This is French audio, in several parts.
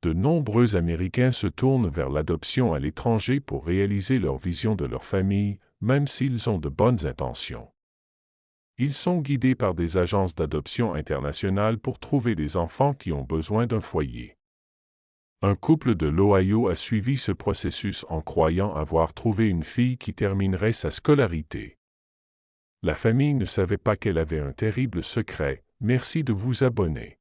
De nombreux Américains se tournent vers l'adoption à l'étranger pour réaliser leur vision de leur famille, même s'ils ont de bonnes intentions. Ils sont guidés par des agences d'adoption internationales pour trouver des enfants qui ont besoin d'un foyer. Un couple de l'Ohio a suivi ce processus en croyant avoir trouvé une fille qui terminerait sa scolarité. La famille ne savait pas qu'elle avait un terrible secret. Merci de vous abonner.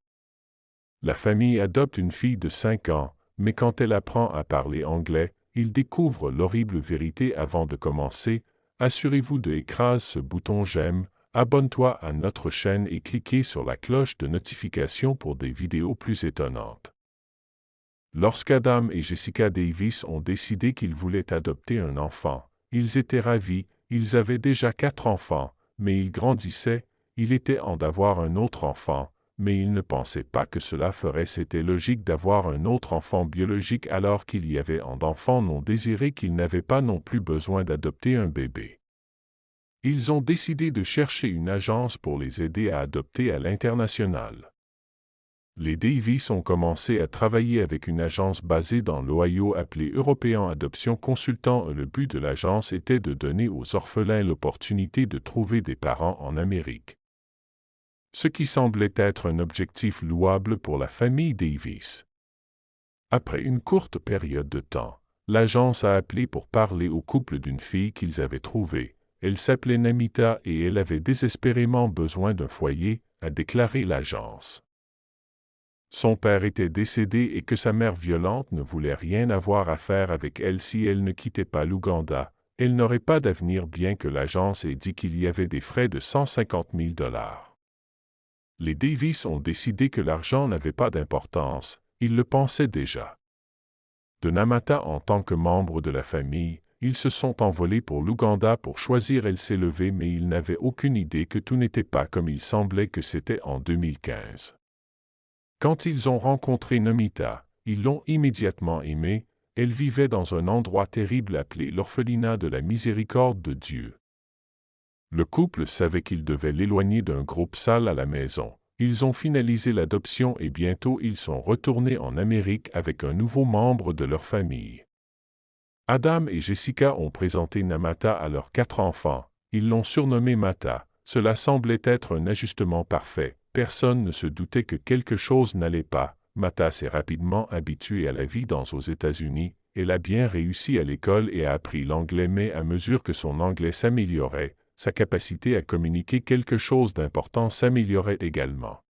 La famille adopte une fille de 5 ans, mais quand elle apprend à parler anglais, il découvre l'horrible vérité avant de commencer. Assurez-vous de écraser ce bouton j'aime, abonne-toi à notre chaîne et cliquez sur la cloche de notification pour des vidéos plus étonnantes. Lorsqu'Adam et Jessica Davis ont décidé qu'ils voulaient adopter un enfant, ils étaient ravis, ils avaient déjà 4 enfants, mais ils grandissaient, il était temps d'avoir un autre enfant, mais ils ne pensaient pas que cela ferait. C'était logique d'avoir un autre enfant biologique alors qu'il y avait d'enfants non désirés qu'ils n'avaient pas non plus besoin d'adopter un bébé. Ils ont décidé de chercher une agence pour les aider à adopter à l'international. Les Davis ont commencé à travailler avec une agence basée dans l'Ohio appelée European Adoption Consultant. Le but de l'agence était de donner aux orphelins l'opportunité de trouver des parents en Amérique. Ce qui semblait être un objectif louable pour la famille Davis. Après une courte période de temps, l'agence a appelé pour parler au couple d'une fille qu'ils avaient trouvée. Elle s'appelait Namita et elle avait désespérément besoin d'un foyer, a déclaré l'agence. Son père était décédé et que sa mère violente ne voulait rien avoir à faire avec elle si elle ne quittait pas l'Ouganda. Elle n'aurait pas d'avenir bien que l'agence ait dit qu'il y avait des frais de 150 000 $. Les Davis ont décidé que l'argent n'avait pas d'importance, ils le pensaient déjà. De Namata en tant que membre de la famille, ils se sont envolés pour l'Ouganda pour choisir. Elle s'est levée mais ils n'avaient aucune idée que tout n'était pas comme il semblait que c'était en 2015. Quand ils ont rencontré Namita, ils l'ont immédiatement aimée. Elle vivait dans un endroit terrible appelé l'orphelinat de la miséricorde de Dieu. Le couple savait qu'ils devaient l'éloigner d'un groupe sale à la maison. Ils ont finalisé l'adoption et bientôt ils sont retournés en Amérique avec un nouveau membre de leur famille. Adam et Jessica ont présenté Namata à leurs 4 enfants. Ils l'ont surnommé Mata. Cela semblait être un ajustement parfait. Personne ne se doutait que quelque chose n'allait pas. Mata s'est rapidement habituée à la vie aux États-Unis. Elle a bien réussi à l'école et a appris l'anglais, mais à mesure que son anglais s'améliorait, sa capacité à communiquer quelque chose d'important s'améliorait également.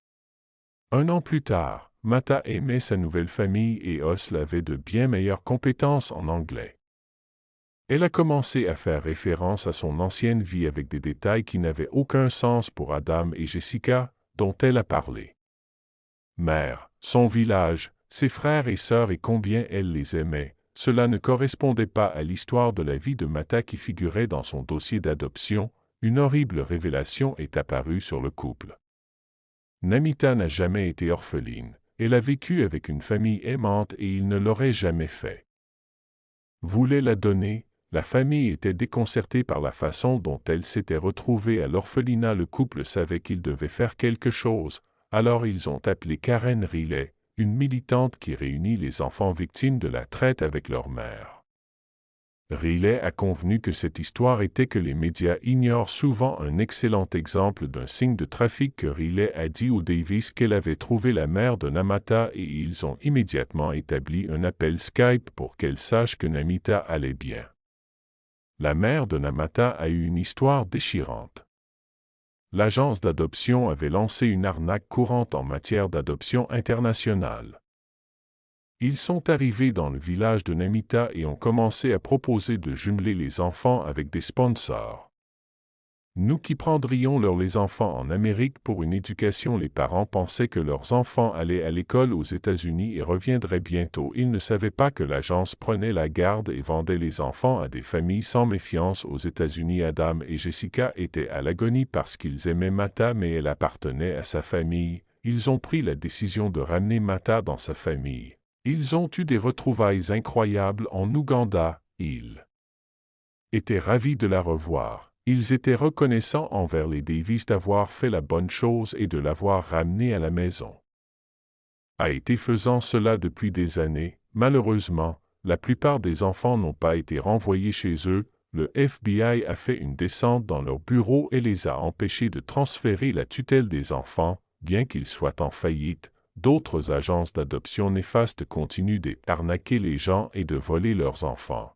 1 an plus tard, Mata aimait sa nouvelle famille et Osle avait de bien meilleures compétences en anglais. Elle a commencé à faire référence à son ancienne vie avec des détails qui n'avaient aucun sens pour Adam et Jessica, dont elle a parlé. Mère, son village, ses frères et sœurs et combien elle les aimait. Cela ne correspondait pas à l'histoire de la vie de Mata qui figurait dans son dossier d'adoption. Une horrible révélation est apparue sur le couple. Namita n'a jamais été orpheline. Elle a vécu avec une famille aimante et il ne l'aurait jamais fait. Voulait la donner, la famille était déconcertée par la façon dont elle s'était retrouvée à l'orphelinat. Le couple savait qu'il devait faire quelque chose, alors ils ont appelé Karen Riley, une militante qui réunit les enfants victimes de la traite avec leur mère. Riley a convenu que cette histoire était que les médias ignorent souvent. Un excellent exemple d'un signe de trafic que Riley a dit aux Davis qu'elle avait trouvé la mère de Namita et ils ont immédiatement établi un appel Skype pour qu'elle sache que Namita allait bien. La mère de Namita a eu une histoire déchirante. L'agence d'adoption avait lancé une arnaque courante en matière d'adoption internationale. Ils sont arrivés dans le village de Namita et ont commencé à proposer de jumeler les enfants avec des sponsors. Nous qui prendrions les enfants en Amérique pour une éducation. Les parents pensaient que leurs enfants allaient à l'école aux États-Unis et reviendraient bientôt. Ils ne savaient pas que l'agence prenait la garde et vendait les enfants à des familles sans méfiance aux États-Unis. Adam et Jessica étaient à l'agonie parce qu'ils aimaient Mata mais elle appartenait à sa famille. Ils ont pris la décision de ramener Mata dans sa famille. Ils ont eu des retrouvailles incroyables en Ouganda. Ils étaient ravis de la revoir. Ils étaient reconnaissants envers les Davis d'avoir fait la bonne chose et de l'avoir ramenée à la maison. a été faisant cela depuis des années. Malheureusement, la plupart des enfants n'ont pas été renvoyés chez eux. Le FBI a fait une descente dans leur bureau et les a empêchés de transférer la tutelle des enfants, bien qu'ils soient en faillite. D'autres agences d'adoption néfastes continuent d'arnaquer les gens et de voler leurs enfants.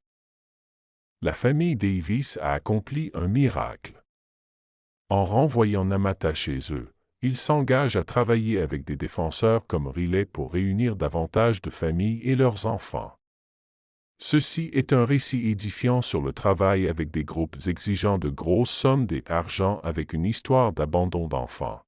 La famille Davis a accompli un miracle. En renvoyant Namata chez eux, ils s'engagent à travailler avec des défenseurs comme Riley pour réunir davantage de familles et leurs enfants. Ceci est un récit édifiant sur le travail avec des groupes exigeant de grosses sommes d'argent avec une histoire d'abandon d'enfants.